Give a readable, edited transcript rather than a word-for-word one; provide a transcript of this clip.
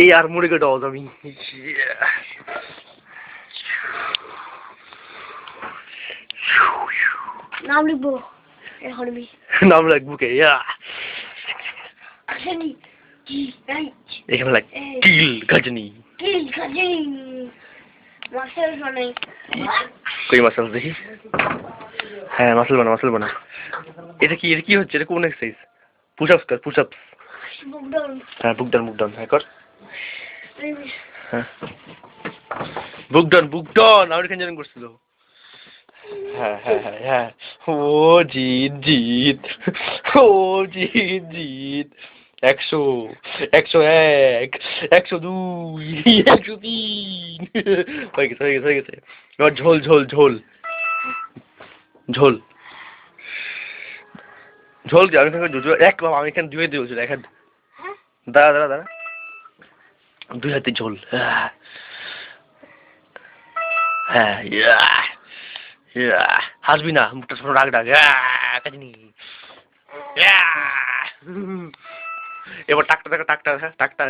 এই আর মরে গে ডজ আমি নাম লিখবো এখন আমি নাম লাগবো কে এখানে লাগ কিল গজনি মাসেল বানাই কই মাসেল দেখি হ্যাঁ মাসেল বানা এটা কি হচ্ছে এটা কোন এক্সারসাইজ পুশ আপস হ্যাঁ বুক ডাউন হ্যাঁ কর হ্যাঁ বুক ডাউন আর কেন জানেন করছিল হ্যাঁ ও জিত ও জিত 100 101 102 103 হয়ে গেছে এবার ঝোল কি আমি এক বাবা আমি এখানে দুই দিয়েছিল এক হাত দাঁড়া 2 হাতে ঝোল হ্যাঁ হাসবি না মুখটা ছোট ডাক কাজনি এবার টাকটা টাকটা